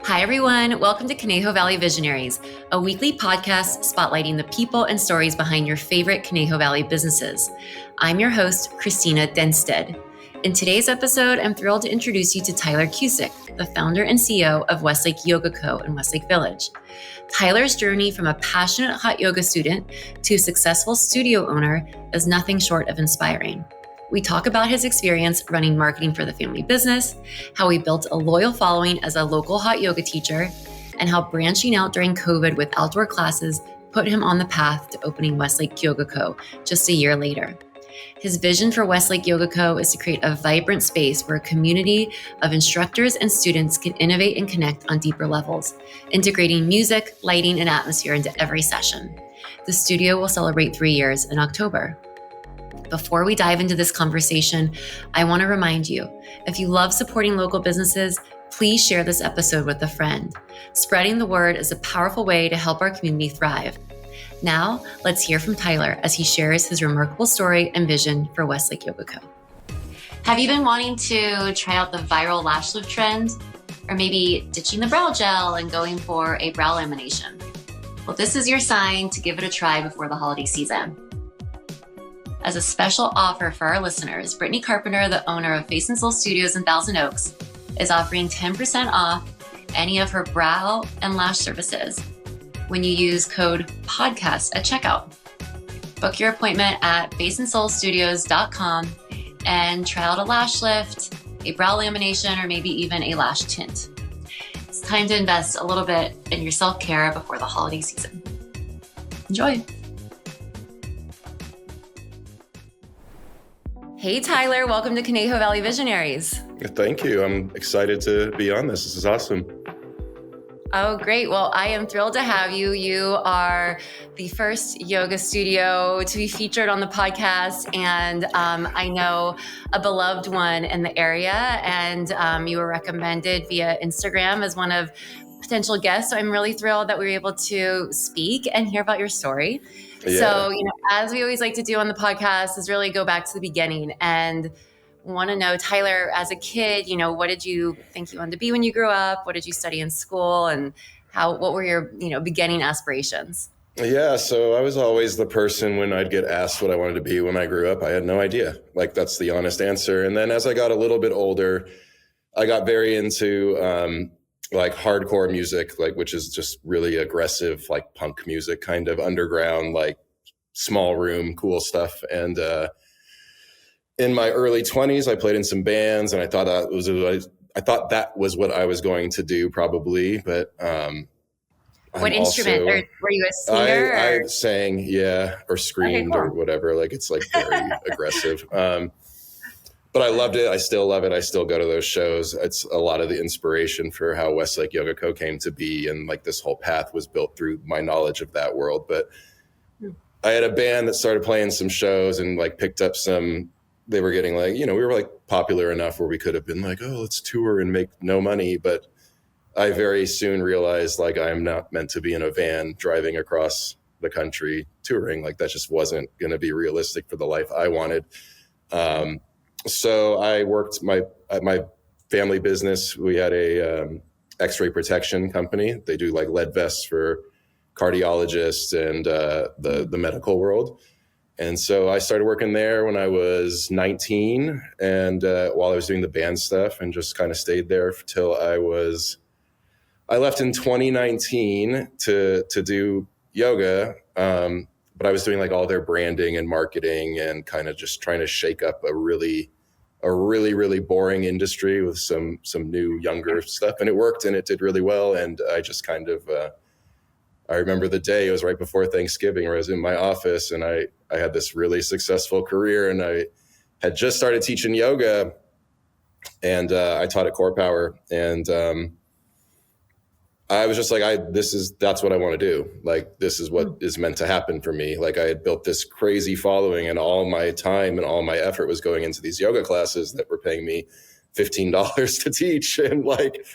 Hi, everyone. Welcome to Conejo Valley Visionaries, a weekly podcast spotlighting the people and stories behind your favorite Conejo Valley businesses. I'm your host, Christina Denstead. In today's episode, I'm thrilled to introduce you to Tyler Cusick, the founder and CEO of Westlake Yoga Co. in Westlake Village. Tyler's journey from a passionate hot yoga student to a successful studio owner is nothing short of inspiring. We talk about his experience running marketing for the family business, how he built a loyal following as a local hot yoga teacher, and how branching out during COVID with outdoor classes put him on the path to opening Westlake Yoga Co. just a year later. His vision for Westlake Yoga Co. is to create a vibrant space where a community of instructors and students can innovate and connect on deeper levels, integrating music, lighting, and atmosphere into every session. The studio will celebrate 3 years in October. Before we dive into this conversation, I want to remind you, if you love supporting local businesses, please share this episode with a friend. Spreading the word is a powerful way to help our community thrive. Now, let's hear from Tyler as he shares his remarkable story and vision for Westlake Yoga Co. Have you been wanting to try out the viral lash lift trend? Or maybe ditching the brow gel and going for a brow lamination? Well, this is your sign to give it a try before the holiday season. As a special offer for our listeners, Brittany Carpenter, the owner of Face and Soul Studios in Thousand Oaks, is offering 10% off any of her brow and lash services when you use code PODCAST at checkout. Book your appointment at faceandsoulstudios.com and try out a lash lift, a brow lamination, or maybe even a lash tint. It's time to invest a little bit in your self-care before the holiday season. Enjoy. Hey, Tyler, welcome to Conejo Valley Visionaries. Thank you. I'm excited to be on this. This is awesome. Oh, great. Well, I am thrilled to have you. You are the first yoga studio to be featured on the podcast, and I know a beloved one in the area, and you were recommended via Instagram as one of potential guests. So I'm really thrilled that we were able to speak and hear about your story. Yeah. So, as we always like to do on the podcast is really go back to the beginning and want to know, Tyler, as a kid, what did you think you wanted to be when you grew up? What did you study in school, and what were your, beginning aspirations? Yeah. So I was always the person when I'd get asked what I wanted to be when I grew up, I had no idea. Like, that's the honest answer. And then as I got a little bit older, I got very into, like hardcore music, which is just really aggressive, like punk music, kind of underground, like small room, cool stuff. And in my early 20s, I played in some bands, and I thought that was what I was going to do, probably. But what instrument? Or were you a singer? I sang, yeah, or screamed, or whatever. Like, it's like very aggressive. But I loved it. I still love it. I still go to those shows. It's a lot of the inspiration for how Westlake Yoga Co. came to be. And like this whole path was built through my knowledge of that world. But I had a band that started playing some shows and like picked up they were getting like, we were like popular enough where we could have been like, oh, let's tour and make no money. But I very soon realized like I am not meant to be in a van driving across the country touring. Like, that just wasn't going to be realistic for the life I wanted. So I worked at my family business. We had a X-ray protection company. They do like lead vests for cardiologists and the medical world. And so I started working there when I was 19, and while I was doing the band stuff, and just kind of stayed there till I left in 2019 to do yoga. But I was doing like all their branding and marketing and kind of just trying to shake up a really boring industry with some new younger stuff. And it worked, and it did really well. And I just kind of, I remember the day, it was right before Thanksgiving, where I was in my office, and I had this really successful career, and I had just started teaching yoga, and I taught at Core Power. And I was just like, that's what I want to do. Like, this is what is meant to happen for me. Like, I had built this crazy following, and all my time and all my effort was going into these yoga classes that were paying me $15 to teach. And like,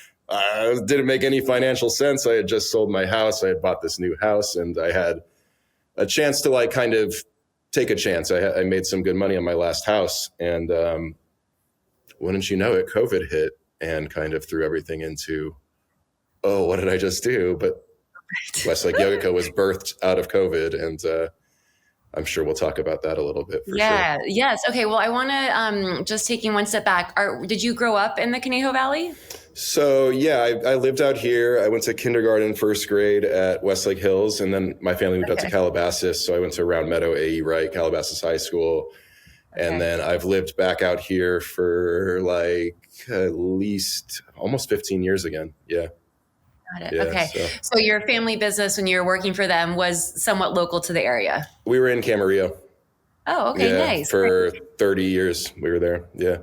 didn't make any financial sense. I had just sold my house. I had bought this new house, and I had a chance to like kind of take a chance. I made some good money on my last house, and wouldn't you know it, COVID hit and kind of threw everything into oh, what did I just do? But Westlake Yoga Co was birthed out of COVID, and I'm sure we'll talk about that a little bit for sure. Yeah. Yes. Okay. Well, I want to just taking one step back. Did you grow up in the Conejo Valley? So yeah, I lived out here. I went to kindergarten, first grade at Westlake Hills, and then my family moved out to Calabasas. So I went to Round Meadow, A.E. Wright, Calabasas High School. And then I've lived back out here for like at least almost 15 years again. Yeah. Got it. Yeah, okay. So your family business, when you were working for them, was somewhat local to the area? We were in Camarillo. Oh, okay. Yeah, nice. For 30 years we were there. Yeah.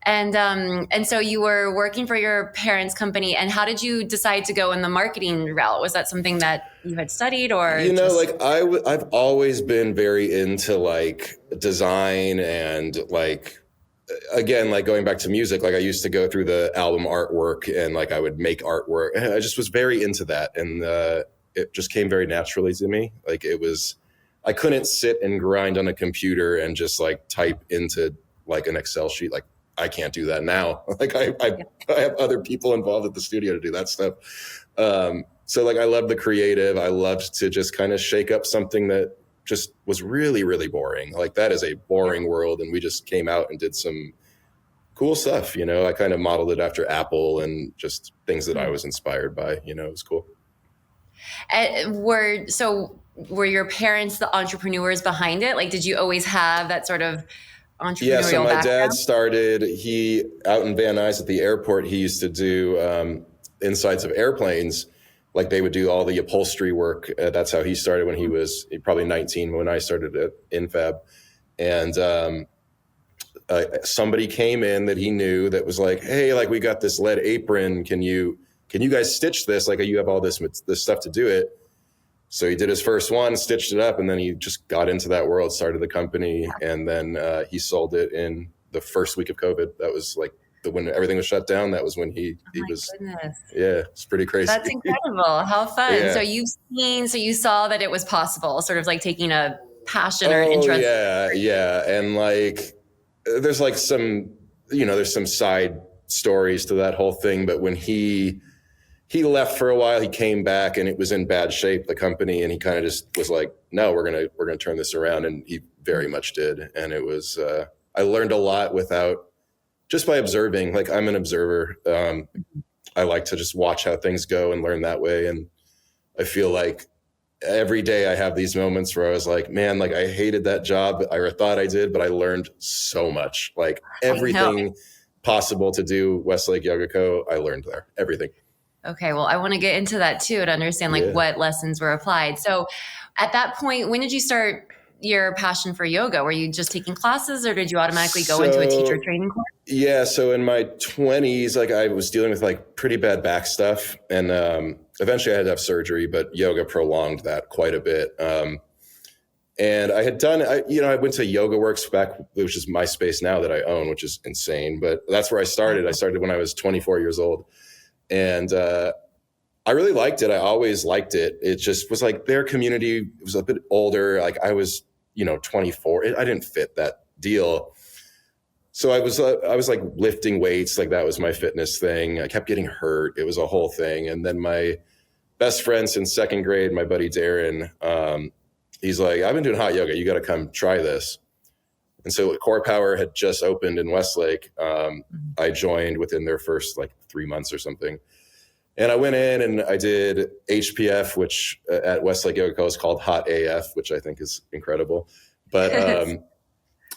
And so you were working for your parents' company, and how did you decide to go in the marketing route? Was that something that you had studied, or like I've always been very into like design and like, again, like going back to music, like I used to go through the album artwork and like I would make artwork. I just was very into that, and it just came very naturally to me. Like I couldn't sit and grind on a computer and just like type into like an Excel sheet. Like I can't do that now. Like I have other people involved at the studio to do that stuff. So like I love the creative. I loved to just kind of shake up something that just was really, really boring. Like that is a boring world. And we just came out and did some cool stuff. I kind of modeled it after Apple and just things that I was inspired by. It was cool. Were your parents the entrepreneurs behind it? Like, did you always have that sort of entrepreneurial Yeah, so my background? dad started, out in Van Nuys at the airport, he used to do insides of airplanes. Like they would do all the upholstery work. That's how he started when he was probably 19 when I started at Infab. And somebody came in that he knew that was like, hey, like we got this lead apron. Can you guys stitch this? Like you have all this stuff to do it. So he did his first one, stitched it up, and then he just got into that world, started the company, and then he sold it in the first week of COVID. That was like when everything was shut down. That was when he was. Goodness. Yeah, it's pretty crazy. That's incredible. How fun! Yeah. So you saw that it was possible, sort of like taking a passion or interest. Yeah, and like there's like some, there's some side stories to that whole thing, but when he left for a while, he came back and it was in bad shape, the company, and he kind of just was like, no, we're going to turn this around. And he very much did. And it was, I learned a lot just by observing. Like I'm an observer. I like to just watch how things go and learn that way. And I feel like every day I have these moments where I was like, man, like I hated that job. I thought I did, but I learned so much, like everything possible to do Westlake Yoga Co. I learned there, everything. Okay, well, I want to get into that too to understand what lessons were applied. So at that point, when did you start your passion for yoga? Were you just taking classes or did you automatically go into a teacher training course? Yeah, so in my 20s, like I was dealing with like pretty bad back stuff, and eventually I had to have surgery, but yoga prolonged that quite a bit. And I had done, I went to Yoga Works back, which is my space now that I own, which is insane, but that's where I started. I started when I was 24 years old. And I really liked it. I always liked it. It just was like their community was a bit older. Like I was, 24. I didn't fit that deal. So I was like lifting weights. Like that was my fitness thing. I kept getting hurt. It was a whole thing. And then my best friend since second grade, my buddy Darren, he's like, I've been doing hot yoga. You got to come try this. And so Core Power had just opened in Westlake. I joined within their first like 3 months or something. And I went in and I did HPF, which at Westlake Yoga Co is called Hot AF, which I think is incredible. But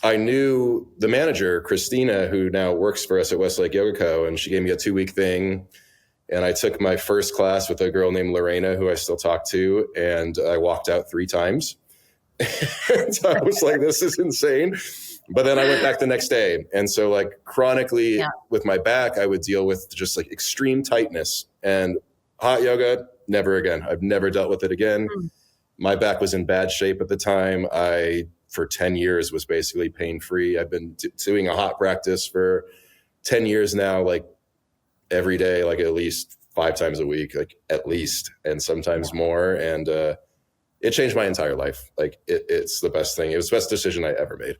I knew the manager, Christina, who now works for us at Westlake Yoga Co, and she gave me a 2-week thing. And I took my first class with a girl named Lorena, who I still talk to, and I walked out 3 times. And so I was like, this is insane. But then I went back the next day. And so like chronically with my back, I would deal with just like extreme tightness, and hot yoga, never again. I've never dealt with it again. My back was in bad shape at the time. For 10 years was basically pain-free. I've been doing a hot practice for 10 years now, like every day, like at least 5 times a week, like at least, and sometimes more. And it changed my entire life. Like it's the best thing. It was the best decision I ever made.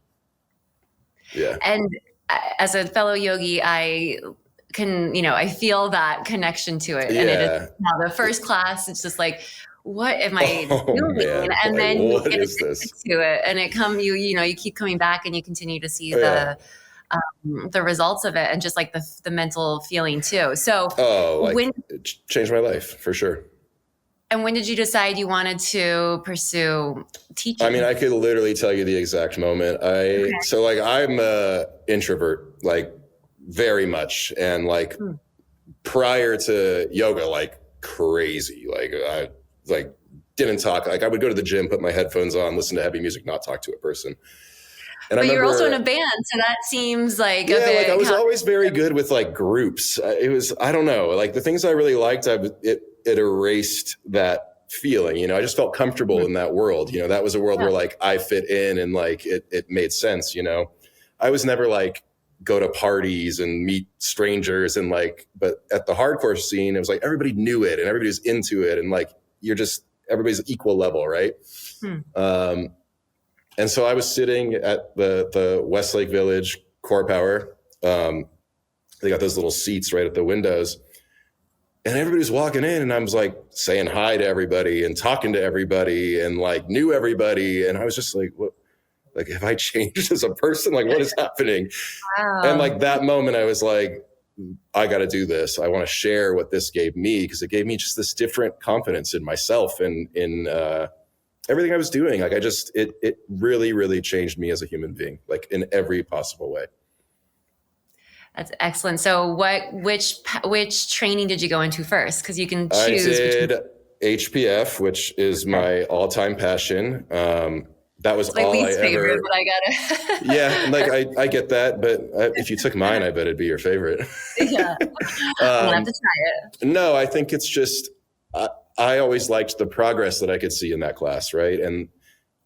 Yeah. And as a fellow yogi, I I feel that connection to it. Yeah. And it is now the first class, it's just like, what am I doing? Man. And like, then you what get is this? to it, and you keep coming back, and you continue to see Yeah. the results of it, and just like the mental feeling too. So it changed my life for sure. And when did you decide you wanted to pursue teaching? I mean, I could literally tell you the exact moment. So like, I'm a introvert, like very much. And like prior to yoga, like crazy, like I like didn't talk. Like I would go to the gym, put my headphones on, listen to heavy music, not talk to a person. But you're also in a band, so that seems like a bit. Like I was always very good with like groups. I don't know, like the things I really liked, it erased that feeling. I just felt comfortable in that world. That was a world where like I fit in and like it made sense. I was never like go to parties and meet strangers and like, but at the hardcore scene, it was like everybody knew it and everybody was into it, and like everybody's equal level, right? And so I was sitting at the Westlake Village Core Power. They got those little seats right at the windows. And everybody was walking in, and I was like saying hi to everybody and talking to everybody and like knew everybody. And I was just like, what? Like, have I changed as a person? Like, what is happening? Wow. And like that moment, I was like, I got to do this. I want to share what this gave me, because it gave me just this different confidence in myself and in everything I was doing. Like it really, really changed me as a human being, like in every possible way. That's excellent. So which training did you go into first? Because you can choose. I did HPF, which is my all-time passion. That was all I ever. Favorite, but I gotta. Yeah, like I get that, but if you took mine, I bet it'd be your favorite. Yeah, I'll have to try it. No, I think it's just I always liked the progress that I could see in that class, right?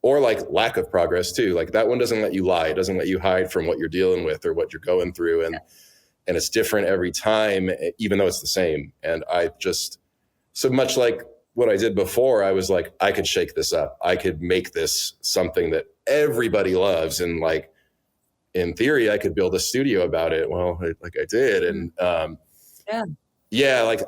Or like lack of progress too. Like that one doesn't let you lie. It doesn't let you hide from what you're dealing with or what you're going through. And it's different every time, even though it's the same. And I just, so much like what I did before, I was like, I could shake this up. I could make this something that everybody loves. And like, in theory, I could build a studio about it. Well, like I did. And like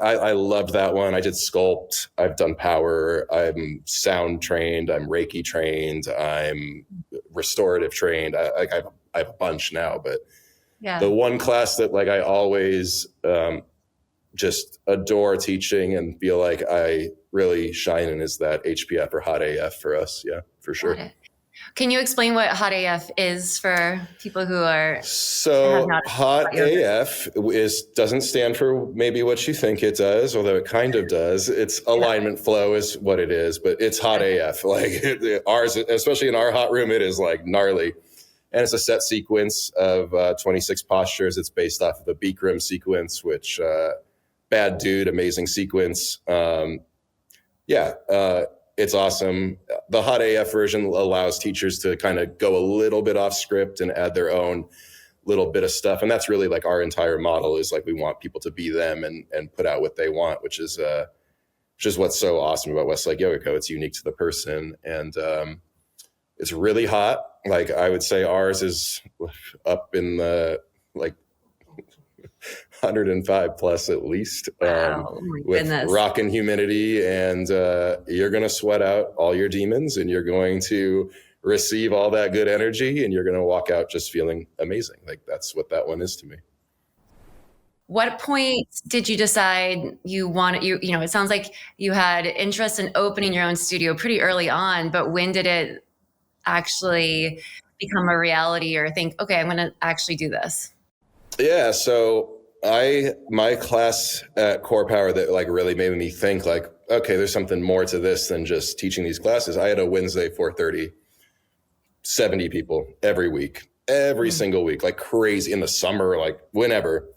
I loved that one. I did sculpt. I've done power. I'm sound trained. I'm Reiki trained. I'm restorative trained. I have a bunch now, but the one class that like I always just adore teaching and feel like I really shine in is that HPF or Hot AF for us. Yeah, for sure. Can you explain what Hot AF is for people who are... So Hot AF doesn't stand for maybe what you think it does, although it kind of does. It's alignment flow is what it is, but it's Hot AF. Like ours, especially in our hot room, it is like gnarly. And it's a set sequence of 26 postures. It's based off of the Bikram sequence, which bad dude, amazing sequence. It's awesome. The Hot AF version allows teachers to kind of go a little bit off script and add their own little bit of stuff. And that's really like our entire model is like, we want people to be them and put out what they want, which is what's so awesome about Westlake Yoga Co. It's unique to the person. And it's really hot. Like I would say ours is up in the like 105 plus at least, with rockin' humidity, and you're going to sweat out all your demons, and you're going to receive all that good energy, and you're going to walk out just feeling amazing. Like that's what that one is to me. What point did you decide you wanted, it sounds like you had interest in opening your own studio pretty early on, but when did it actually become a reality or think, okay, I'm going to actually do this? Yeah. So my class at Core Power that like really made me think like, okay, there's something more to this than just teaching these classes. I had a Wednesday 4:30, 70 people every week, every single week, like crazy in the summer, like whenever.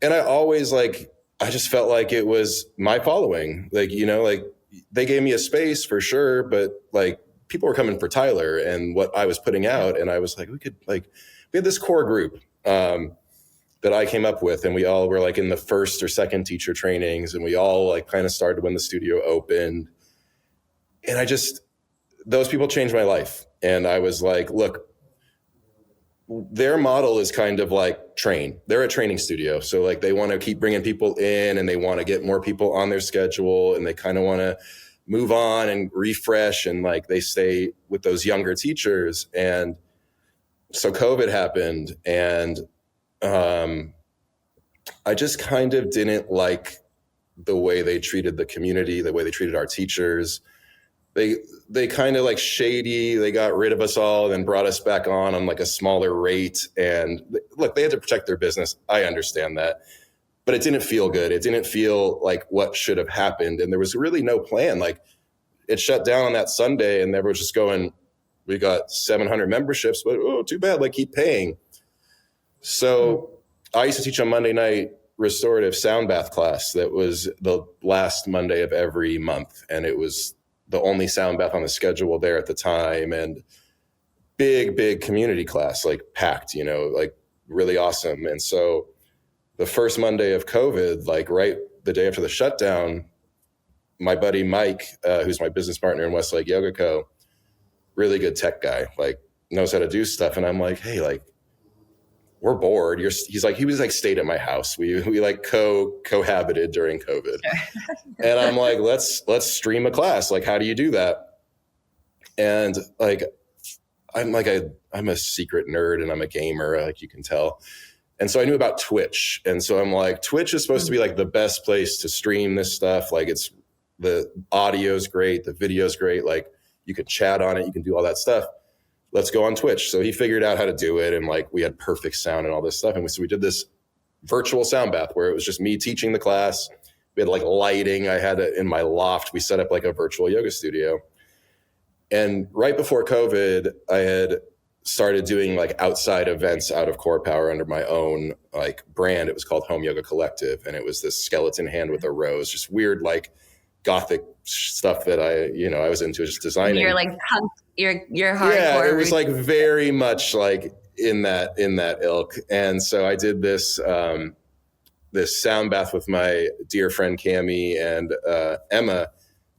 And I always like, I just felt like it was my following, like, like they gave me a space for sure, but like people were coming for Tyler and what I was putting out. And I was like, we had this core group, that I came up with, and we all were like in the first or second teacher trainings, and we all like kind of started when the studio opened. And those people changed my life. And I was like, look, their model is kind of like like train. They're a training studio. So like they want to keep bringing people in and they want to get more people on their schedule and they kind of want to move on and refresh. And like they stay with those younger teachers. And so COVID happened and I just kind of didn't like the way they treated the community, the way they treated our teachers. They kind of like shady. They got rid of us all and then brought us back on like a smaller rate. And look, they had to protect their business. I understand that, but it didn't feel good. It didn't feel like what should have happened. And there was really no plan. Like it shut down on that Sunday and they were just going, we got 700 memberships, but oh, too bad. Like keep paying. So I used to teach on Monday night restorative sound bath class. That was the last Monday of every month. And it was the only sound bath on the schedule there at the time, and big community class, like packed, like really awesome. And so the first Monday of COVID, like right the day after the shutdown, my buddy Mike, who's my business partner in Westlake Yoga Co, really good tech guy, like knows how to do stuff. And I'm like, hey, like we're bored. He was like stayed at my house. We like cohabited during COVID. And I'm like, let's stream a class. Like, how do you do that? And like, I'm a secret nerd and I'm a gamer, like you can tell. And so I knew about Twitch. And so I'm like, Twitch is supposed to be like the best place to stream this stuff. Like it's the audio's great. The video's great. Like you can chat on it. You can do all that stuff. Let's go on Twitch. So he figured out how to do it. And like, we had perfect sound and all this stuff. And so we did this virtual sound bath where it was just me teaching the class. We had like lighting. I had it in my loft. We set up like a virtual yoga studio. And right before COVID, I had started doing like outside events out of Core Power under my own like brand. It was called Home Yoga Collective. And it was this skeleton hand with a rose, just weird, like gothic stuff that I was into just designing. You're like punk, you're hardcore. Yeah, it was like very much like in that ilk. And so I did this sound bath with my dear friend Cami and Emma,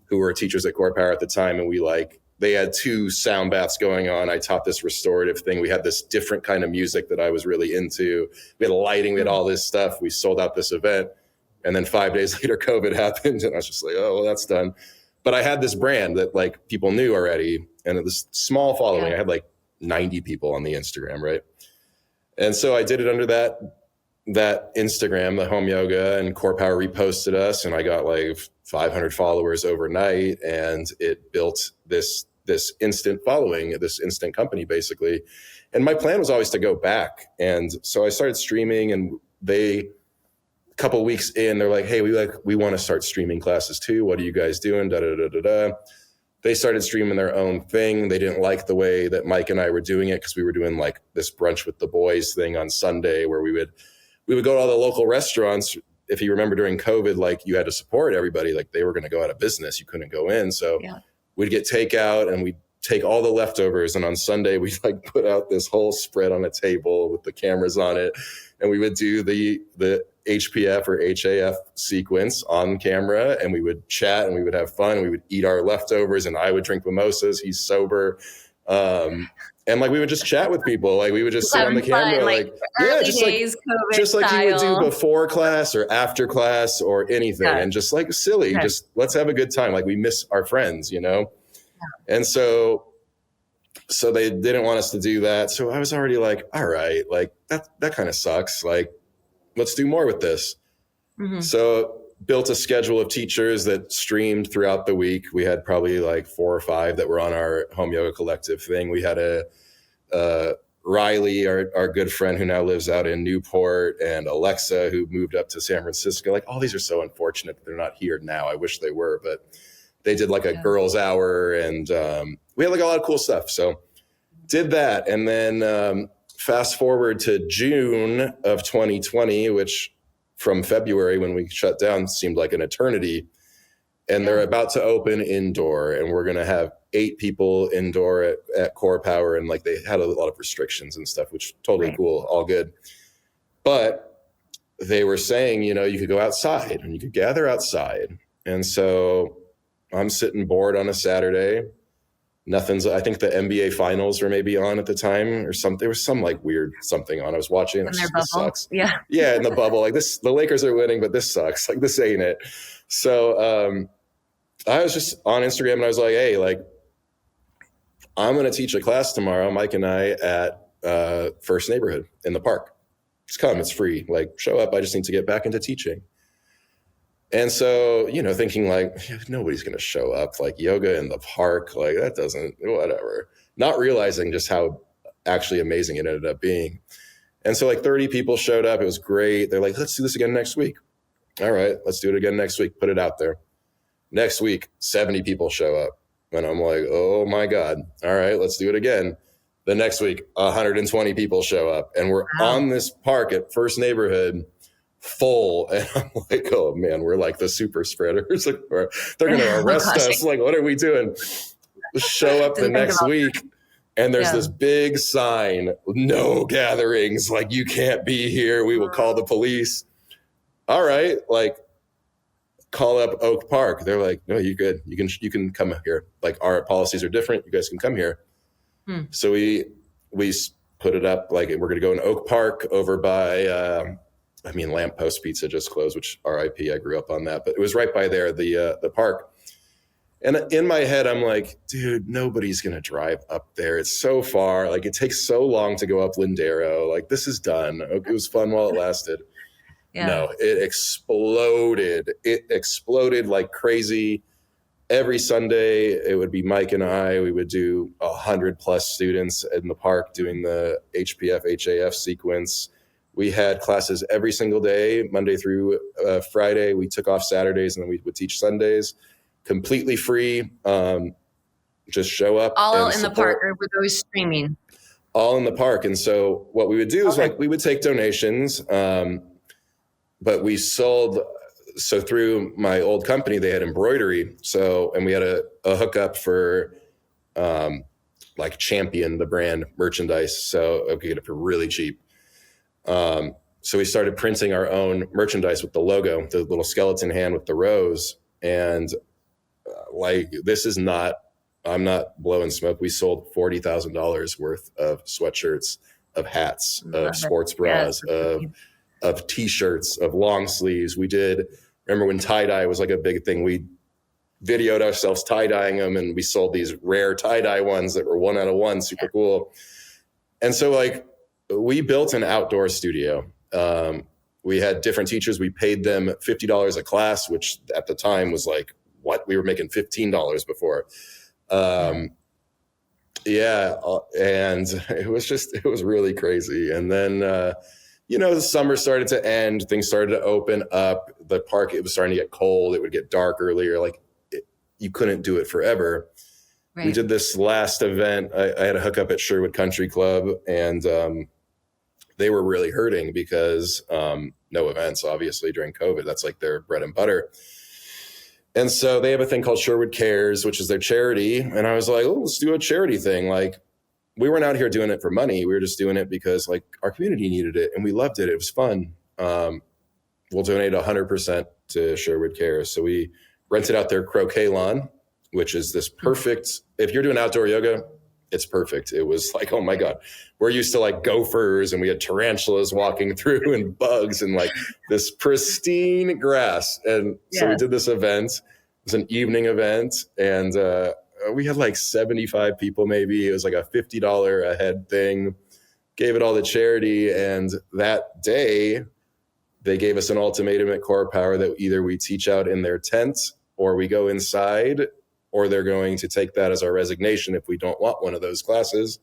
who were teachers at Core Power at the time. And they had 2 sound baths going on. I taught this restorative thing. We had this different kind of music that I was really into. We had lighting, we had all this stuff. We sold out this event. And then 5 days later, COVID happened. And I was just like, oh, well, that's done. But I had this brand that like people knew already. And it was small following. Yeah. I had like 90 people on the Instagram, right? And so I did it under that Instagram, the Home Yoga, and Core Power reposted us. And I got like 500 followers overnight. And it built this instant following, this instant company, basically. And my plan was always to go back. And so I started streaming, and a couple of weeks in, they're like, hey, we want to start streaming classes too. What are you guys doing? They started streaming their own thing. They didn't like the way that Mike and I were doing it, because we were doing like this brunch with the boys thing on Sunday, where we would go to all the local restaurants. If you remember during COVID, like you had to support everybody, like they were going to go out of business. You couldn't go in. So we'd get takeout and we'd take all the leftovers. And on Sunday, we'd like put out this whole spread on a table with the cameras on it. And we would do the HPF or HAF sequence on camera, and we would chat and we would have fun. We would eat our leftovers, and I would drink mimosas. He's sober. And like we would just chat with people. Like we would just sit on the camera, just like you would do before class or after class or anything, and just like silly, just let's have a good time. Like we miss our friends, And so they didn't want us to do that. So I was already like, all right, like that kind of sucks. Like, let's do more with this. Mm-hmm. So built a schedule of teachers that streamed throughout the week. We had probably like 4 or 5 that were on our Home Yoga Collective thing. We had Riley, our good friend who now lives out in Newport, and Alexa, who moved up to San Francisco. Like all these are so unfortunate that they're not here now. I wish they were, but they did like a girls' hour, and we had like a lot of cool stuff. So did that. And then fast forward to June of 2020, which from February when we shut down seemed like an eternity. And they're about to open indoor, and we're going to have 8 people indoor at Core Power. And like they had a lot of restrictions and stuff, which totally cool, all good. But they were saying, you could go outside and you could gather outside. And so I'm sitting bored on a Saturday. I think the NBA finals were maybe on at the time or something. There was some like weird something on. I was watching it. In their This bubble. sucks. Yeah. Yeah. In the bubble, like this, the Lakers are winning, but this sucks. Like this ain't it. So, I was just on Instagram and I was like, hey, like, I'm going to teach a class tomorrow, Mike and I, at First Neighborhood in the park. Just come, it's free. Like, show up. I just need to get back into teaching. And so, thinking like, nobody's going to show up, like yoga in the park, like that doesn't, whatever. Not realizing just how actually amazing it ended up being. And so like 30 people showed up. It was great. They're like, let's do this again next week. All right, let's do it again next week. Put it out there. Next week, 70 people show up. And I'm like, oh my God. All right, let's do it again. The next week, 120 people show up. And we're on this park at First Neighborhood full. And I'm like, oh man, we're like the super spreaders. Like, they're going to arrest us. Like, what are we doing? Show up the next week. And there's this big sign, no gatherings. Like, you can't be here. We will call the police. All right. Like, call up Oak Park. They're like, no, you're good. You can come here. Like, our policies are different. You guys can come here. So we put it up like we're going to go in Oak Park over by, Lamppost Pizza just closed, which RIP, I grew up on that, but it was right by there, the park. And in my head, I'm like, dude, nobody's going to drive up there. It's so far. Like, it takes so long to go up Lindero. Like, this is done. It was fun while it lasted. Yeah. No, it exploded. It exploded like crazy. Every Sunday, it would be Mike and I. We would do 100+ students in the park doing the HPF, HAF sequence. We had classes every single day, Monday through Friday. We took off Saturdays, and then we would teach Sundays. Completely free. Just show up. All in the park, or were those streaming? All in the park. And so what we would do is we would take donations. But we sold, so through my old company, they had embroidery. And we had a hookup for like Champion, the brand merchandise. So we could get it for really cheap. So we started printing our own merchandise with the logo, the little skeleton hand with the rose. And I'm not blowing smoke. We sold $40,000 worth of sweatshirts, of hats, of sports bras, of t-shirts, of long sleeves. Remember when tie-dye was like a big thing, we videoed ourselves tie-dyeing them, and we sold these rare tie-dye ones that were 1 out of 1, super cool. And so like we built an outdoor studio. We had different teachers. We paid them $50 a class, which at the time was like, what? We were making $15 before. And it was really crazy. And then, the summer started to end, things started to open up. The park, it was starting to get cold. It would get dark earlier. Like you couldn't do it forever. Right. We did this last event. I had a hookup at Sherwood Country Club, and they were really hurting because no events, obviously, during COVID. That's like their bread and butter. And so they have a thing called Sherwood Cares, which is their charity. And I was like, oh, let's do a charity thing. Like, we weren't out here doing it for money. We were just doing it because like our community needed it and we loved it. It was fun. We'll donate 100% to Sherwood Cares. So we rented out their croquet lawn, which is this perfect, if you're doing outdoor yoga, it's perfect. It was like, oh my God, we're used to like gophers, and we had tarantulas walking through and bugs and like this pristine grass. And so we did this event. It was an evening event, and we had like 75 people maybe. It was like a $50 a head thing. Gave it all to charity. And that day, they gave us an ultimatum at Core Power that either we teach out in their tent or we go inside, or they're going to take that as our resignation if we don't want one of those classes.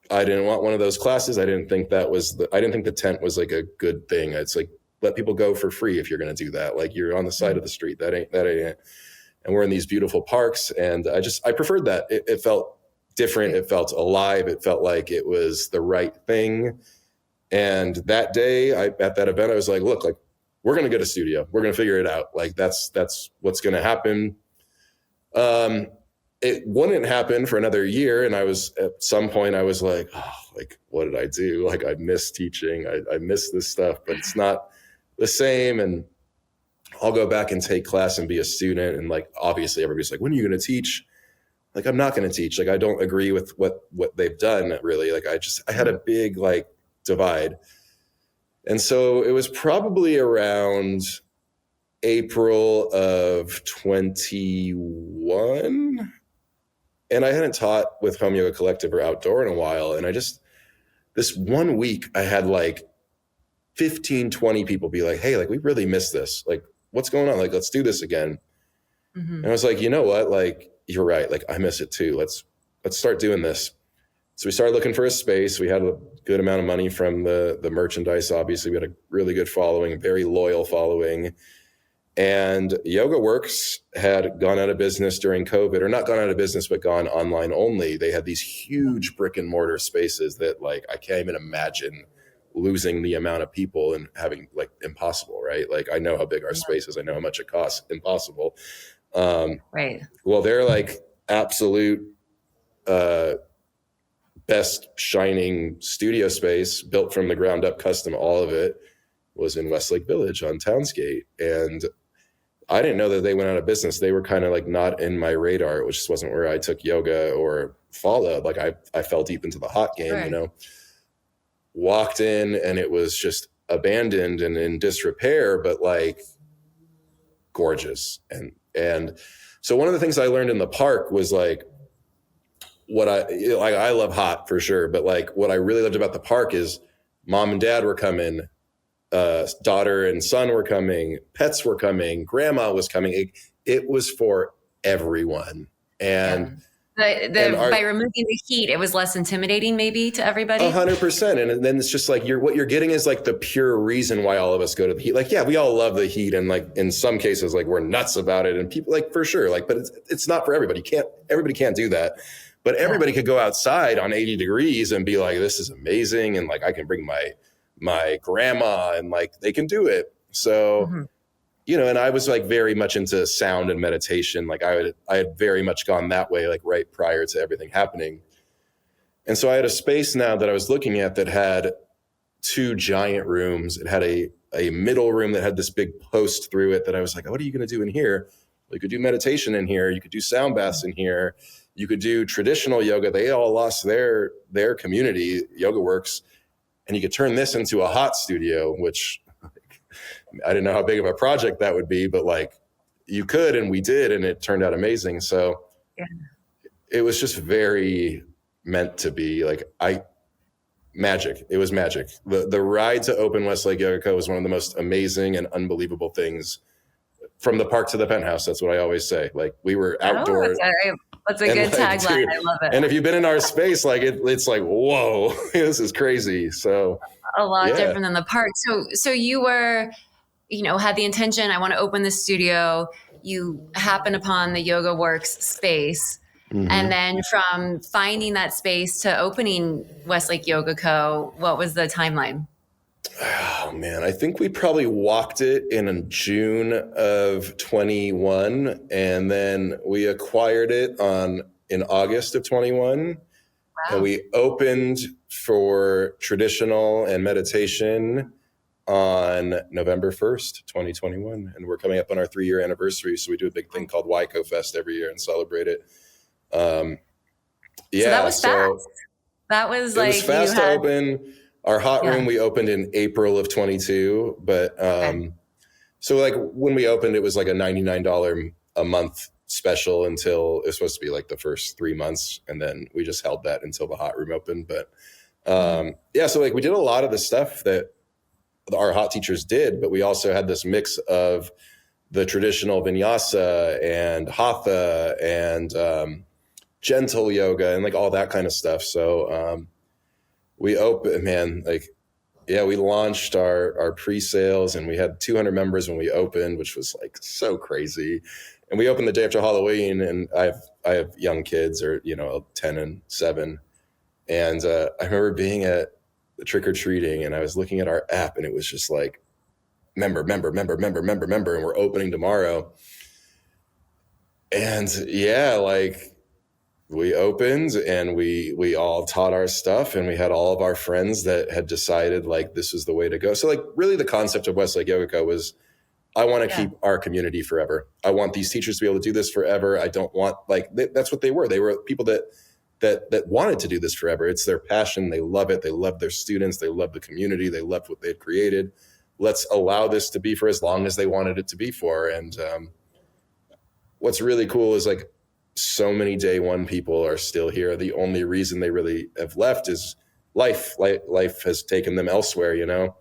I didn't want one of those classes. I didn't think the tent was like a good thing. It's like, let people go for free if you're going to do that. Like, you're on the side of the street. That ain't it. And we're in these beautiful parks. And I preferred that. It felt different. It felt alive. It felt like it was the right thing. And that day at that event, I was like, look, like, we're going to get a studio. We're going to figure it out. Like, that's what's going to happen. It wouldn't happen for another year. And at some point I was like, oh, like, what did I do? Like, I miss teaching. I miss this stuff, but it's not the same. And I'll go back and take class and be a student. And like, obviously everybody's like, when are you going to teach? like, I'm not going to teach. Like, I don't agree with what they've done really. Like, I had a big like divide. And so it was probably around April of 21. And I hadn't taught with Home Yoga Collective or outdoor in a while. And this 1 week I had like 15, 20 people be like, hey, like, we really missed this. Like, what's going on? Like, let's do this again. Mm-hmm. And I was like, you know what? Like, you're right. Like, I miss it too. Let's start doing this. So we started looking for a space. We had a good amount of money from the merchandise. Obviously, we had a really good following, very loyal following. And Yoga Works had gone out of business during COVID, or not gone out of business, but gone online only. They had these huge brick and mortar spaces that, like, I can't even imagine losing the amount of people and having, like, impossible, right? Like, I know how big our space is. I know how much it costs. Impossible. Right. Well, they're like absolute best shining studio space, built from the ground up, custom, all of it, was in Westlake Village on Townsgate. And I didn't know that they went out of business. They were kind of like not in my radar. It just wasn't where I took yoga or followed. Like, I fell deep into the hot game, right. You know, walked in and it was just abandoned and in disrepair, but like gorgeous. And so one of the things I learned in the park was like, I love hot for sure, but like what I really loved about the park is mom and dad were coming, daughter and son were coming, pets were coming, grandma was coming. It was for everyone. And by removing the heat, it was less intimidating maybe to everybody. 100%. And then it's just like what you're getting is like the pure reason why all of us go to the heat. Like, yeah, we all love the heat. And like in some cases, like we're nuts about it, and people, like, for sure. Like, but it's not for everybody. Everybody can't do that. But everybody could go outside on 80 degrees and be like, this is amazing. And like, I can bring my grandma and like, they can do it. So, you know, and I was like very much into sound and meditation. Like I had very much gone that way, like right prior to everything happening. And so I had a space now that I was looking at that had 2 giant rooms. It had a middle room that had this big post through it that I was like, what are you going to do in here? Well, you could do meditation in here. You could do sound baths in here. You could do traditional yoga. They all lost their community, Yoga Works. And you could turn this into a hot studio, which I didn't know how big of a project that would be, but like you could, and we did, and it turned out amazing. So It was just very meant to be. Like magic. It was magic. The ride to open Westlake Yoga Co was one of the most amazing and unbelievable things. From the park to the penthouse. That's what I always say. Like, we were outdoors. That's a good tagline. I love it. And if you've been in our space, like it's like, whoa, this is crazy. So a lot different than the park. So you were, you know, had the intention, I want to open this studio. You happen upon the Yoga Works space. And then from finding that space to opening Westlake Yoga Co., what was the timeline? Oh man, I think we probably walked it in June of 21, and then we acquired it in August of 21. Wow. And we opened for traditional and meditation on November 1st, 2021. And we're coming up on our 3-year anniversary. So we do a big thing called YCO Fest every year and celebrate it. So that was fast. That was like, it was fast to open. Our hot room, we opened in April of 22, but so like when we opened, it was like a $99 a month special until it was supposed to be like the first 3 months. And then we just held that until the hot room opened. But so like we did a lot of the stuff that our hot teachers did, but we also had this mix of the traditional vinyasa and hatha and gentle yoga and like all that kind of stuff. So, we opened, we launched our pre-sales, and we had 200 members when we opened, which was like so crazy. And we opened the day after Halloween, and I have young kids, or 10 and 7, and I remember being at the trick-or-treating, and I was looking at our app, and it was just like member, and we're opening tomorrow. And we opened, and we all taught our stuff, and we had all of our friends that had decided like this is the way to go. So like really the concept of Westlake Yoga Co was I want to keep our community forever. I want these teachers to be able to do this forever. I don't want that's what they were. They were people that wanted to do this forever. It's their passion. They love it. They love their students. They love the community. They loved what they had created. Let's allow this to be for as long as they wanted it to be for. And what's really cool is like so many day one people are still here. The only reason they really have left is life. Life has taken them elsewhere, you know?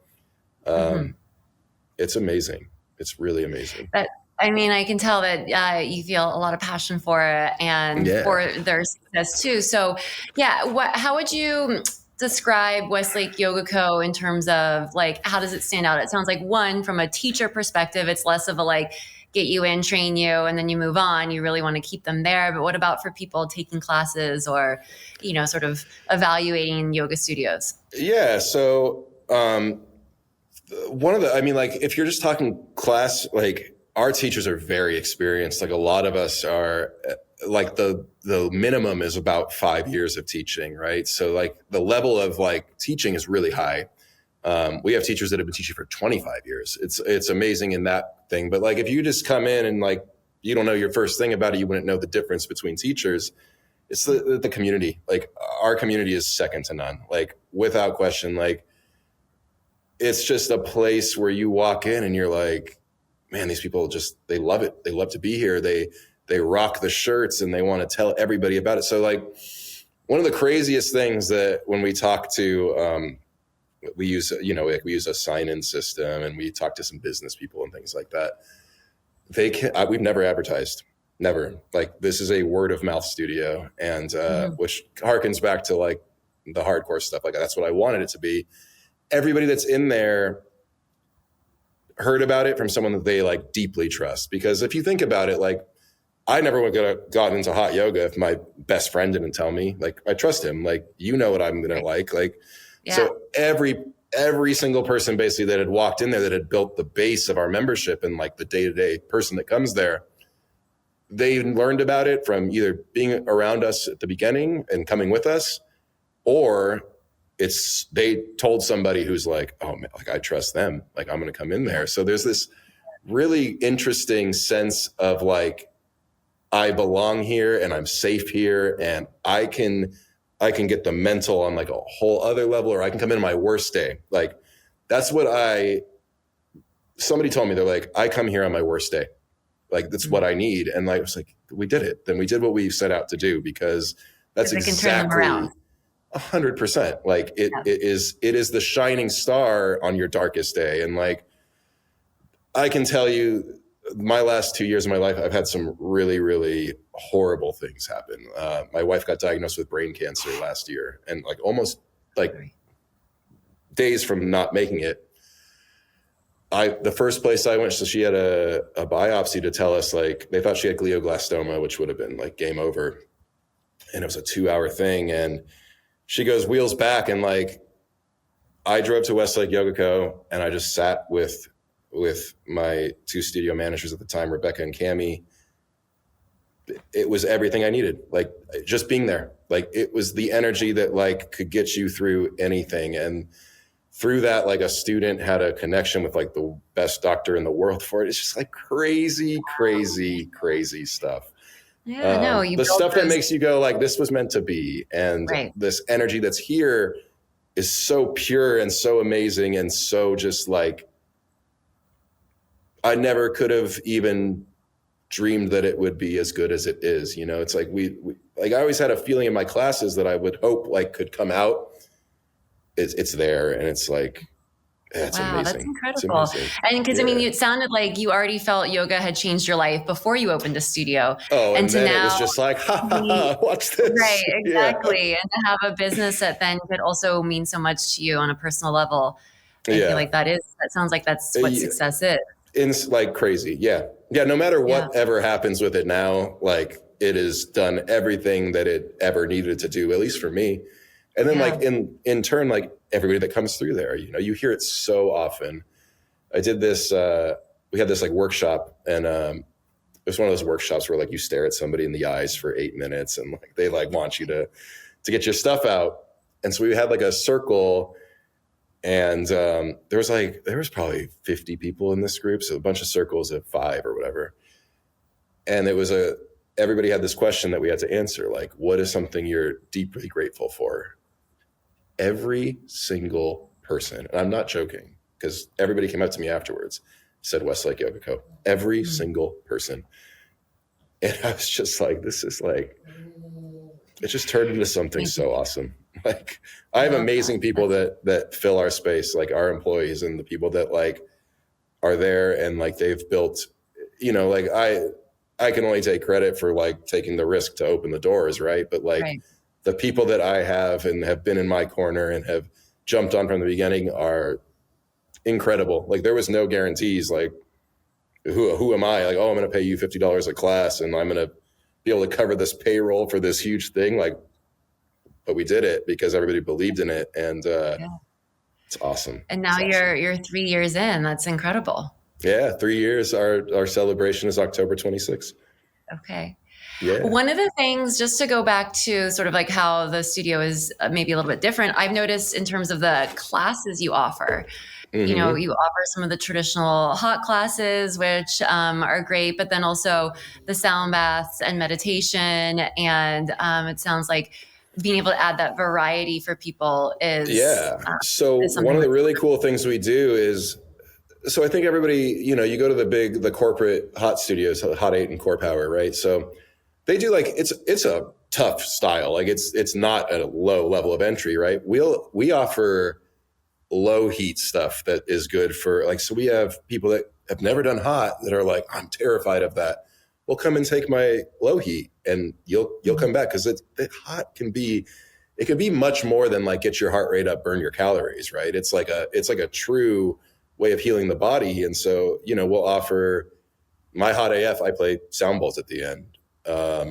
It's amazing. It's really amazing. I mean, I can tell that you feel a lot of passion for it and for their success too. So how would you describe Westlake Yoga Co. in terms of like, how does it stand out? It sounds like one, from a teacher perspective, it's less of a like, get you in, train you, and then you move on. You really want to keep them there. But what about for people taking classes or, you know, sort of evaluating yoga studios? Yeah. So if you're just talking class, like our teachers are very experienced. Like a lot of us are like the minimum is about 5 years of teaching, right? So like the level of like teaching is really high. We have teachers that have been teaching for 25 years. It's amazing in that thing. But like, if you just come in and like, you don't know your first thing about it, you wouldn't know the difference between teachers. It's the community. Like our community is second to none, like without question. Like it's just a place where you walk in and you're like, man, these people they love it. They love to be here. They rock the shirts and they want to tell everybody about it. So like one of the craziest things that when we talk to, we use a sign-in system and we talk to some business people and things like that. We've never advertised, never. Like this is a word of mouth studio, and which harkens back to like the hardcore stuff. Like that's what I wanted it to be. Everybody that's in there heard about it from someone that they like deeply trust. Because if you think about it, like I never would have gotten into hot yoga if my best friend didn't tell me. Like I trust him. Like you know what I'm gonna like. So every single person basically that had walked in there that had built the base of our membership and like the day-to-day person that comes there, they learned about it from either being around us at the beginning and coming with us, or they told somebody who's like, oh man, like I trust them. Like I'm going to come in there. So there's this really interesting sense of like, I belong here and I'm safe here and I can get the mental on like a whole other level, or I can come in my worst day. Like that's what somebody told me, they're like, I come here on my worst day. Like that's what I need. And like, I was like, we did it. Then we did what we set out to do, because that's exactly 100%. Like it is the shining star on your darkest day. And like, I can tell you my last 2 years of my life, I've had some really, really horrible things happen. My wife got diagnosed with brain cancer last year, and like almost like days from not making it. The first place I went, so she had a biopsy to tell us, like they thought she had glioblastoma, which would have been like game over. And it was a 2-hour thing. And she goes wheels back, and like I drove to Westlake Yoga Co. and I just sat with my 2 studio managers at the time, Rebecca and Cami. It was everything I needed. Like just being there, like it was the energy that like could get you through anything. And through that, like a student had a connection with like the best doctor in the world for it. It's just like crazy, crazy, crazy stuff. Yeah, the stuff that makes you go like, this was meant to be. And this energy that's here is so pure and so amazing. And so just like, I never could have even dreamed that it would be as good as it is. You know, it's like like I always had a feeling in my classes that I would hope like could come out. It's there, and it's like, it's amazing. That's incredible. And because I mean, it sounded like you already felt yoga had changed your life before you opened a studio. Oh, and then now, it was just like, watch this. Right, exactly. And to have a business that then could also mean so much to you on a personal level. I feel like that sounds like that's what success is. It's like crazy. Yeah. No matter what ever happens with it now, like it has done everything that it ever needed to do, at least for me. And then like in turn, like everybody that comes through there, you know, you hear it so often. I did this, we had this like workshop, and it was one of those workshops where like you stare at somebody in the eyes for 8 minutes and like they like want you to get your stuff out. And so we had like a circle And there was probably 50 people in this group, so a bunch of circles of 5 or whatever. And everybody had this question that we had to answer, like, what is something you're deeply grateful for? Every single person, and I'm not joking, because everybody came up to me afterwards, said Westlake Yoga Co. Every single person. And I was just like, this is like, it just turned into something so awesome. Like, I have amazing people that fill our space, like our employees and the people that like are there, and like they've built, like I can only take credit for like taking the risk to open the doors, right? But like the people that I have and have been in my corner and have jumped on from the beginning are incredible. Like, there was no guarantees. Like, who am I? Like, oh, I'm going to pay you $50 a class and I'm going to be able to cover this payroll for this huge thing. Like, but we did it because everybody believed in it, and it's awesome. And now you're 3 years in. That's incredible. Yeah, 3 years. Our celebration is October 26th. Okay. Yeah. One of the things, just to go back to sort of like how the studio is maybe a little bit different, I've noticed in terms of the classes you offer. You offer some of the traditional hot classes, which are great, but then also the sound baths and meditation. And it sounds like being able to add that variety for people is. Yeah. So one of the really cool things we do is, so I think everybody, you go to the corporate hot studios, Hot 8 and Core Power, right? So they do like, it's a tough style. Like, it's not at a low level of entry, right? We offer low heat stuff that is good for, like, so we have people that have never done hot that are like, I'm terrified of that. Well, come and take my low heat and you'll come back, because it hot can be much more than like get your heart rate up, burn your calories, right? It's like a true way of healing the body. And so, we'll offer my Hot AF. I play sound bowls at the end.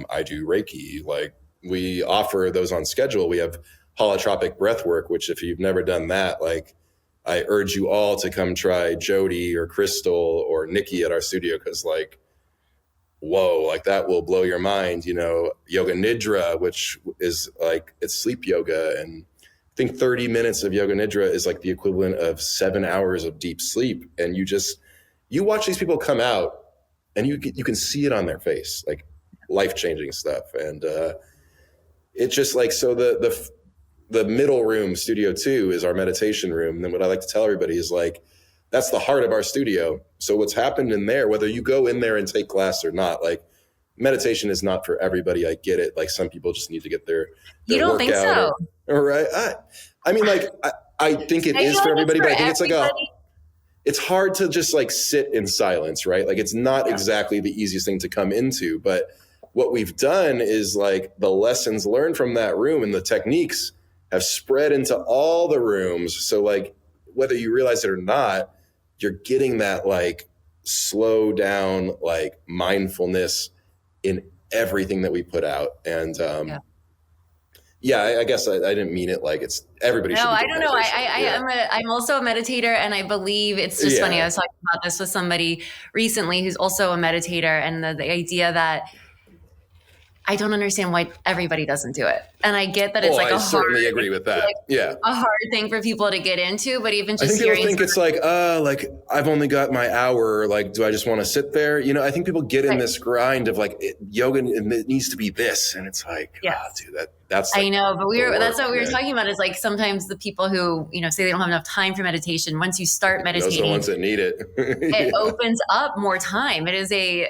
I do Reiki. Like, we offer those on schedule. We have holotropic breath work, which if you've never done that, like, I urge you all to come try Jody or Crystal or Nikki at our studio, because like, whoa, like that will blow your mind. Yoga Nidra, which is like, it's sleep yoga, and I think 30 minutes of Yoga Nidra is like the equivalent of 7 hours of deep sleep. And you watch these people come out and you can see it on their face, like life-changing stuff. And it's just like, so the middle room, Studio 2, is our meditation room. And then what I like to tell everybody is like, that's the heart of our studio. So what's happened in there, whether you go in there and take class or not, like, meditation is not for everybody. I get it. Like, some people just need to get their you don't think so? Right. I mean, like, I think it is for everybody, but I think it's like it's hard to just like sit in silence, right? Like, it's not exactly the easiest thing to come into, but what we've done is like the lessons learned from that room and the techniques have spread into all the rooms. So like, whether you realize it or not, you're getting that like slow down, like mindfulness in everything that we put out. And I guess I didn't mean it like it's everybody. No, I don't know. I'm also a meditator, and I believe it's just funny. I was talking about this with somebody recently who's also a meditator, and the idea that I don't understand why everybody doesn't do it. And I get that it's I certainly agree with that. A hard thing for people to get into, but even just I think people think it's like I've only got my hour. Like, do I just want to sit there? I think people get in this grind of like yoga, and it needs to be this. And it's like, dude, that's like, I know, but that's what we were talking about, is like sometimes the people who, say they don't have enough time for meditation. Once you start meditating, those are the ones that need it. It opens up more time. It is a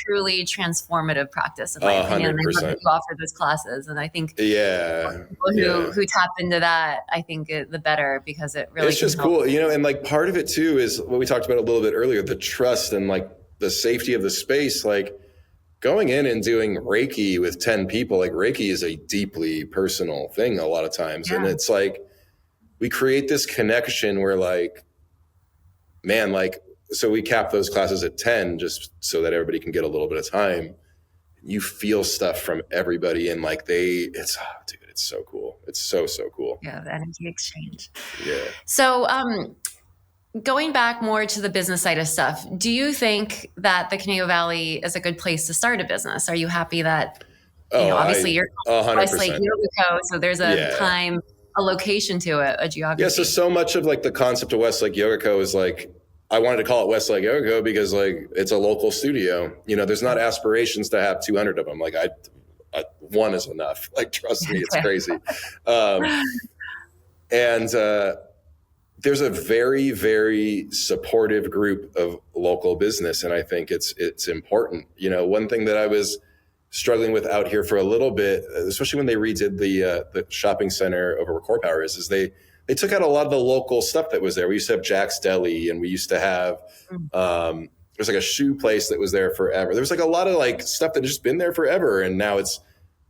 truly transformative practice, in my opinion. 100%. You offer those classes, and I think people who tap into that, I think the better, because it really it's just cool, and like part of it too is what we talked about a little bit earlier, the trust and like the safety of the space. Like, going in and doing Reiki with 10 people, like Reiki is a deeply personal thing a lot of times. And it's like, we create this connection where like, man, like, so we cap those classes at 10 just so that everybody can get a little bit of time. You feel stuff from everybody, and like it's so cool. It's so cool. Yeah. The energy exchange. Yeah. So, going back more to the business side of stuff, do you think that the Conejo Valley is a good place to start a business? Are you happy that, obviously you're 100%. Westlake Yoga Co, so there's a time a location to it, a geography. Yeah, so much of like the concept of Westlake Yoga Co is like, I wanted to call it Westlake Yoga Co because like it's a local studio. There's not aspirations to have 200 of them. Like one is enough. Like, trust me, it's crazy. And there's a very, very supportive group of local business. And I think it's important. One thing that I was struggling with out here for a little bit, especially when they redid the shopping center over where Core Power is they took out a lot of the local stuff that was there. We used to have Jack's Deli, and we used to have, there's like a shoe place that was there forever. There was like a lot of like stuff that had just been there forever. And now it's,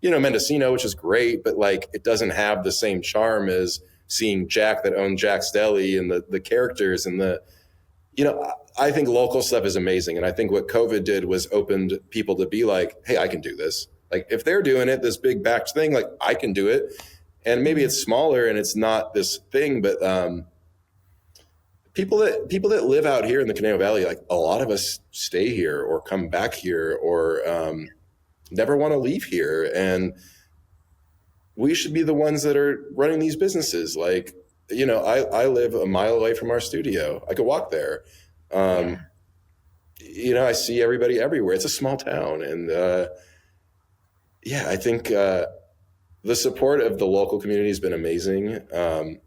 Mendocino, which is great, but like, it doesn't have the same charm as seeing Jack that owned Jack's Deli and the characters and I think local stuff is amazing. And I think what COVID did was opened people to be like, hey, I can do this. Like, if they're doing it, this big batch thing, like, I can do it. And maybe it's smaller and it's not this thing, but people that live out here in the Conejo Valley, like a lot of us stay here or come back here or never want to leave here. And we should be the ones that are running these businesses. Like, I live a mile away from our studio. I could walk there. I see everybody everywhere. It's a small town. And I think the support of the local community has been amazing. And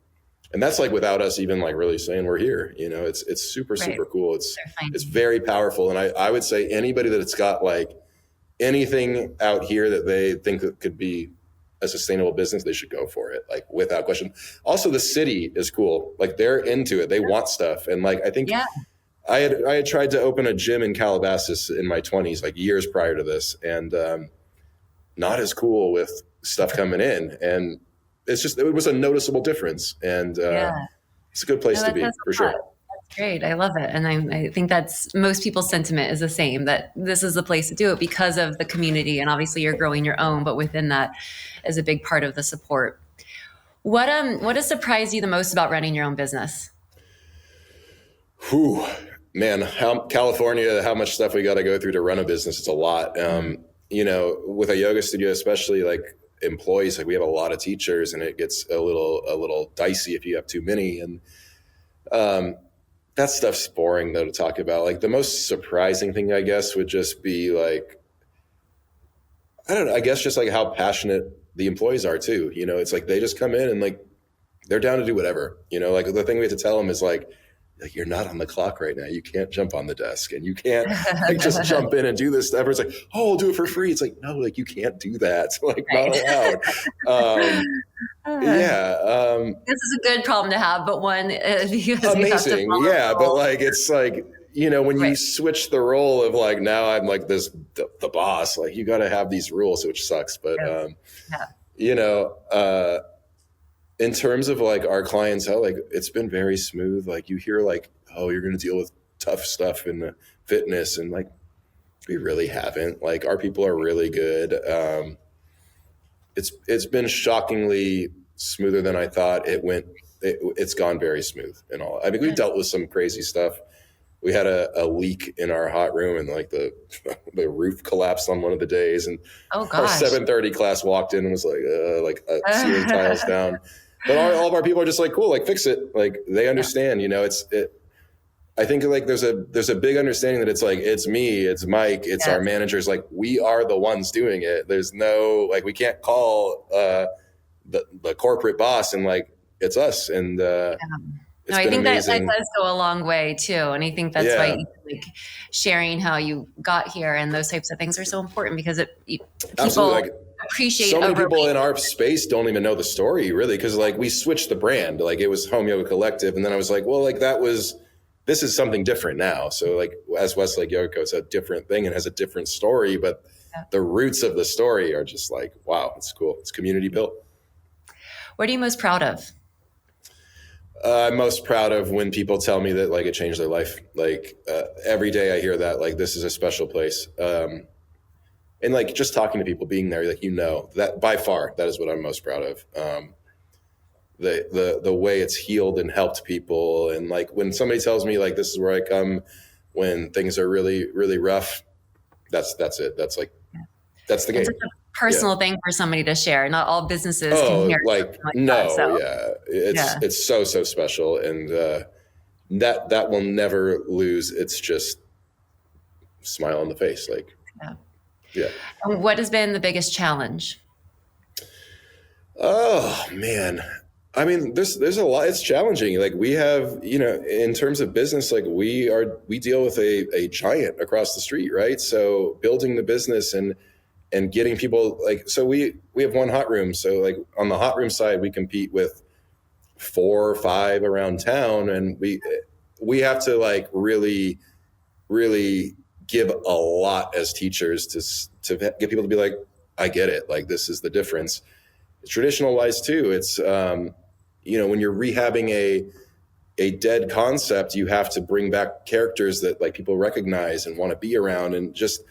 that's like without us even like really saying we're here. It's super, super cool. It's very powerful. And I would say anybody that's got like anything out here that they think that could be a sustainable business, they should go for it, like without question. Also, the city is cool. Like, they're into it. They want stuff. And like, I think I had tried to open a gym in Calabasas in my 20s, like years prior to this, and not as cool with stuff coming in. And it was a noticeable difference. And it's a good place to be, for sure. That's great. I love it. And I think that's most people's sentiment is the same, that this is the place to do it because of the community. And obviously you're growing your own, but within that is a big part of the support. What has surprised you the most about running your own business? Man, California, how much stuff we got to go through to run a business. It's a lot. With a yoga studio, especially like employees, like we have a lot of teachers and it gets a little dicey if you have too many. And that stuff's boring though to talk about. Like, the most surprising thing, I guess, would just be like, I don't know, I guess just like how passionate the employees are too. It's like they just come in and like they're down to do whatever. Like, the thing we have to tell them is like you're not on the clock right now. You can't jump on the desk and you can't like just jump in and do this stuff. It's like, oh, I'll do it for free. It's like, no, like you can't do that. Like, not allowed. This is a good problem to have, but one because amazing. But like, it's like, when you switch the role of like, now I'm like the boss, like you got to have these rules, which sucks. But, in terms of like our clientele, like it's been very smooth. Like you hear like, oh, you're going to deal with tough stuff in the fitness. And like, we really haven't. Like, our people are really good. It's been shockingly smoother than I thought it went. It's gone very smooth and all. I mean, we dealt with some crazy stuff. We had a leak in our hot room and like the roof collapsed on one of the days. And our 7:30 class walked in and was like ceiling tiles down. But all of our people are just like, cool, like fix it. Like, they understand, I think like there's a big understanding that it's like, it's me, it's Mike, it's our managers. Like, we are the ones doing it. There's no, like, we can't call the corporate boss and like, it's us. And I think that does go a long way too. And I think that's why like sharing how you got here and those types of things are so important, because people appreciate. So many people in our space don't even know the story really. Cause like we switched the brand, like it was Home Yoga Collective. And then I was like, well, like this is something different now. So like as Westlake Yoga Co, it's a different thing and has a different story, but the roots of the story are just like, wow, it's cool. It's community built. What are you most proud of? I'm most proud of when people tell me that like it changed their life. Like every day I hear that, like, this is a special place. And like just talking to people, being there, like, that by far, that is what I'm most proud of. The way it's healed and helped people. And like when somebody tells me like, this is where I come when things are really, really rough, that's it. That's like That's the It's game. such a personal thing for somebody to share. Not all businesses can Oh, hear like, something like that. no, So yeah. yeah. It's so special. And that will never lose. It's just smile on the face. Like, Yeah. yeah. And what has been the biggest challenge? Oh man. I mean, there's a lot. It's challenging. Like we have, in terms of business, like we deal with a giant across the street, right? So building the business and getting people like, so we have one hot room. So like on the hot room side, we compete with 4 or 5 around town, and we have to like really, really give a lot as teachers to get people to be like, I get it. Like this is the difference. Traditional wise too, it's when you're rehabbing a dead concept, you have to bring back characters that like people recognize and want to be around, and just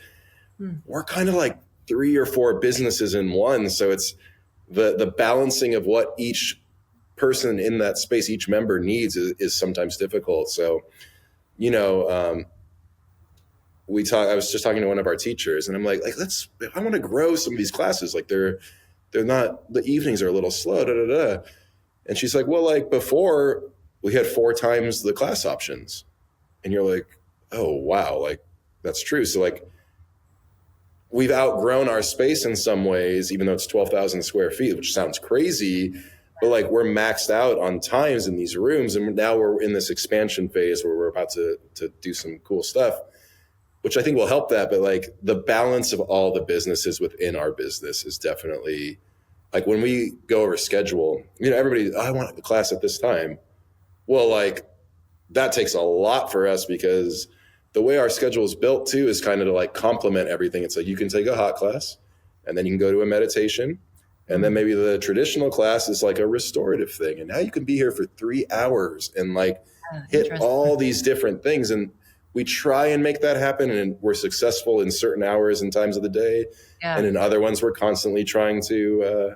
we're kind of like 3 or 4 businesses in one. So it's the balancing of what each person in that space, each member needs is sometimes difficult. So I was just talking to one of our teachers, and I'm like I want to grow some of these classes. Like they're not, the evenings are a little slow, da, da, da. And she's like, well, like before we had 4 times the class options. And you're like, oh, wow. Like that's true. So like we've outgrown our space in some ways, even though it's 12,000 square feet, which sounds crazy, but like we're maxed out on times in these rooms. And now we're in this expansion phase where we're about to do some cool stuff, which I think will help that. But like the balance of all the businesses within our business is definitely like when we go over schedule, everybody, I want a class at this time. Well, like that takes a lot for us because the way our schedule is built too is kind of to like complement everything. It's like you can take a hot class and then you can go to a meditation. And then maybe the traditional class is like a restorative thing. And now you can be here for 3 hours and like hit all these different things. And we try and make that happen, and we're successful in certain hours and times of the day. Yeah. And in other ones, we're constantly trying to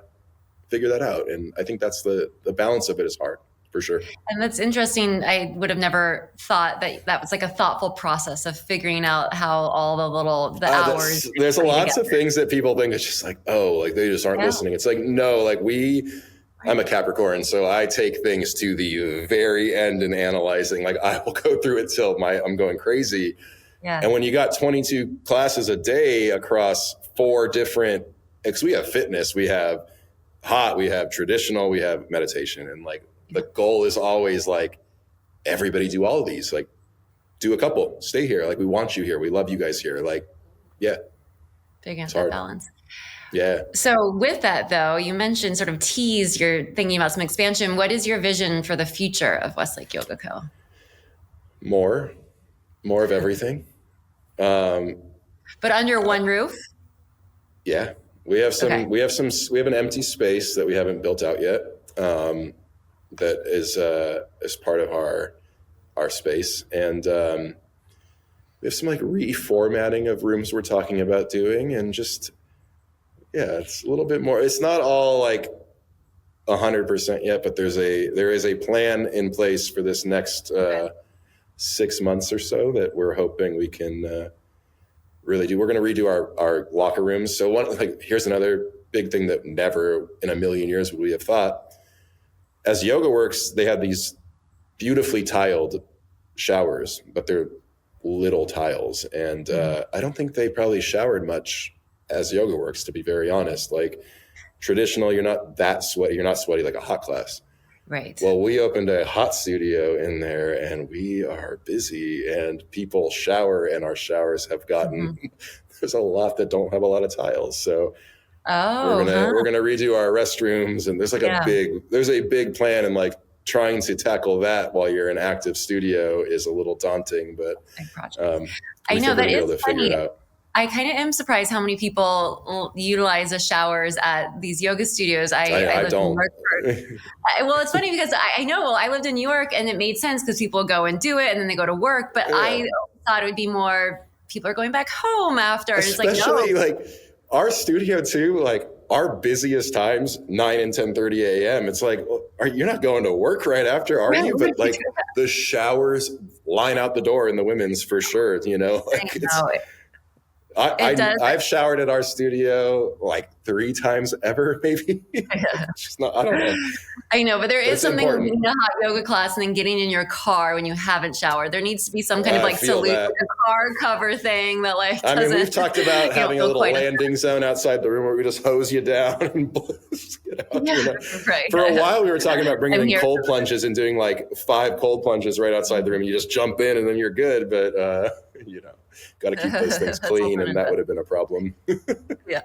figure that out. And I think that's the balance of it is hard, for sure. And that's interesting. I would have never thought that was like a thoughtful process of figuring out how all the hours. There's lots of things that people think it's just like, oh, like they just aren't listening. It's like, no, like I'm a Capricorn, so I take things to the very end and analyzing. Like I will go through it till I'm going crazy. Yeah. And when you got 22 classes a day across 4 different, because we have fitness, we have hot, we have traditional, we have meditation, and like the goal is always like everybody do all of these. Like do a couple, stay here. Like we want you here, we love you guys here. Like figuring out that balance. Yeah. So with that, though, you mentioned sort of you're thinking about some expansion. What is your vision for the future of Westlake Yoga Co? More of everything. But under one roof? Yeah. We have an empty space that we haven't built out yet. That is part of our space. And we have some like reformatting of rooms we're talking about doing, and just it's a little bit more. It's not all like 100% yet, but there is a plan in place for this next 6 months or so that we're hoping we can really do. We're going to redo our locker rooms. So here's another big thing that never in a million years would we have thought. As Yoga Works, they had these beautifully tiled showers, but they're little tiles, and I don't think they probably showered much as Yoga Works, to be very honest. Like traditional, you're not that sweaty. You're not sweaty like a hot class. Right. Well, we opened a hot studio in there, and we are busy, and people shower, and our showers have gotten, there's a lot that don't have a lot of tiles. So we're gonna redo our restrooms, and there's like a big plan, and like trying to tackle that while you're in active studio is a little daunting, but I know that is funny. I kind of am surprised how many people utilize the showers at these yoga studios. I don't. Well, it's funny because I know. Well, I lived in New York, and it made sense because people go and do it, and then they go to work. But I thought it would be more people are going back home after. Especially like our studio too. Like our busiest times, 9 and 10:30 a.m. It's like, you're not going to work right after, are you? But like the showers line out the door in the women's for sure. It does. I've showered at our studio like 3 times ever, maybe. Just not, I don't know. I know, but there is something important. getting a hot yoga class and then getting in your car when you haven't showered. There needs to be some kind of like feel salute, that. like a car cover thing that like I mean, doesn't, we've talked about having a little quite landing zone outside the room where we just hose you down and get out. Yeah, You know? right. For a while, we were talking about bringing I'm in here cold for plunges and doing like 5 cold plunges right outside the room. You just jump in and then you're good. But, you know, got to keep those things clean, and that would have been a problem. Yeah.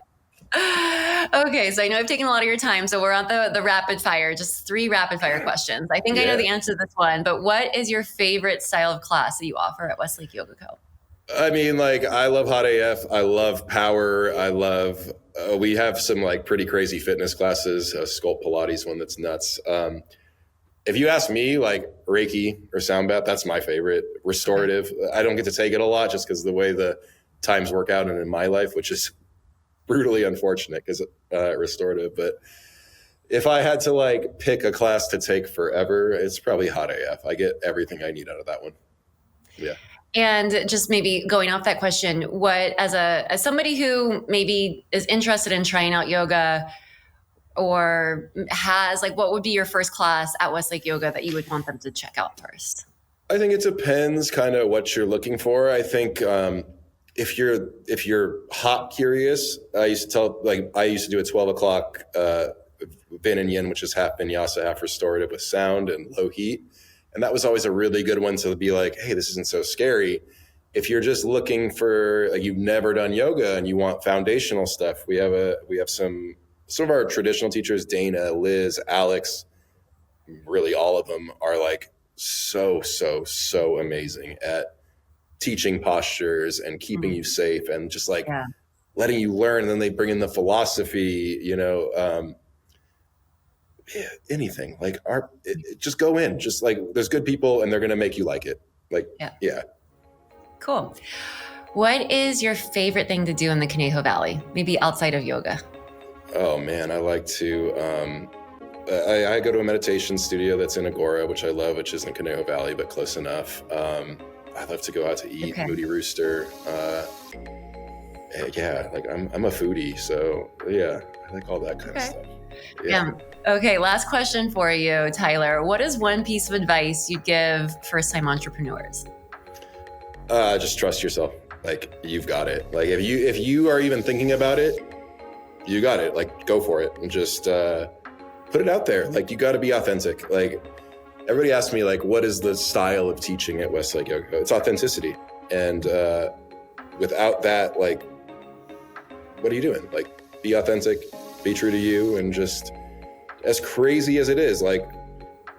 Okay, so I know I've taken a lot of your time, so we're on the rapid fire, just 3 rapid fire questions. I think I know the answer to this one, but what is your favorite style of class that you offer at Westlake Yoga Co? I mean, like, I love Hot AF. I love power. I love, we have some like pretty crazy fitness classes, Sculpt Pilates one that's nuts. If you ask me, like Reiki or sound bath, that's my favorite. Restorative. I don't get to take it a lot just because the way the times work out and in my life, which is brutally unfortunate because restorative. But if I had to like pick a class to take forever, it's probably Hot AF. I get everything I need out of that one. Yeah. And just maybe going off that question, what as somebody who maybe is interested in trying out yoga or has like, what would be your first class at Westlake Yoga that you would want them to check out first? I think it depends kind of what you're looking for. I think if you're hot curious, I used to do a 12 o'clock Vin and Yin, which is half vinyasa, half restorative with sound and low heat. And that was always a really good one to be like, hey, this isn't so scary. If you're just looking for, like, you've never done yoga and you want foundational stuff, we have some of our traditional teachers, Dana, Liz, Alex, really all of them are like so amazing at teaching postures and keeping you safe and just like letting you learn. And then they bring in the philosophy, you know, anything like just go in, just like there's good people and they're going to make you like it. Like, yeah. Cool. What is your favorite thing to do in the Conejo Valley? Maybe outside of yoga? Oh man, I like to, I go to a meditation studio that's in Agora, which I love, which isn't Conejo Valley, but close enough. I love to go out to eat, Moody Rooster. Yeah, like I'm a foodie, so yeah, I like all that kind of stuff. Yeah. Okay, last question for you, Tyler. What is one piece of advice you'd give first-time entrepreneurs? Just trust yourself. Like, you've got it. Like, if you are even thinking about it, you got it. Like, go for it and just put it out there. Like, you got to be authentic. Like, everybody asks me, like, what is the style of teaching at Westlake Yoga Co? It's authenticity. And without that, like, what are you doing? Like, be authentic, be true to you, and just, as crazy as it is, like,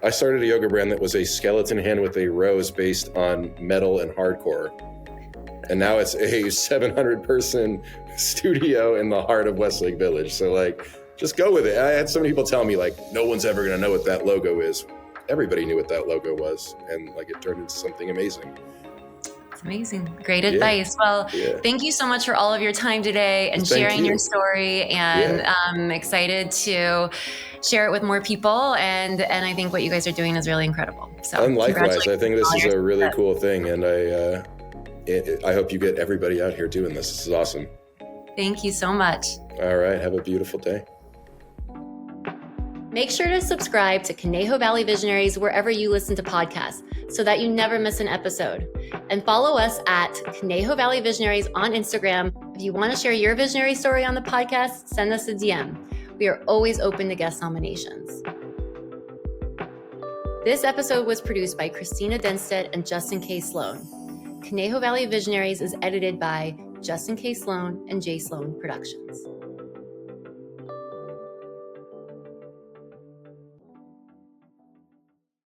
I started a yoga brand that was a skeleton hand with a rose based on metal and hardcore. And now it's a 700 person studio in the heart of Westlake Village. So like, just go with it. I had so many people tell me like, no one's ever going to know what that logo is. Everybody knew what that logo was. And like, it turned into something amazing. It's amazing. Great advice. Well, thank you so much for all of your time today and sharing your story. And I'm excited to share it with more people. And I think what you guys are doing is really incredible. So, and likewise, I think this is a really cool thing. And I hope you get everybody out here doing this. This is awesome. Thank you so much. All right. Have a beautiful day. Make sure to subscribe to Conejo Valley Visionaries wherever you listen to podcasts so that you never miss an episode. And follow us at Conejo Valley Visionaries on Instagram. If you want to share your visionary story on the podcast, send us a DM. We are always open to guest nominations. This episode was produced by Christina Denstead and Justin K. Sloan. Conejo Valley Visionaries is edited by Justin K. Sloan and J. Sloan Productions.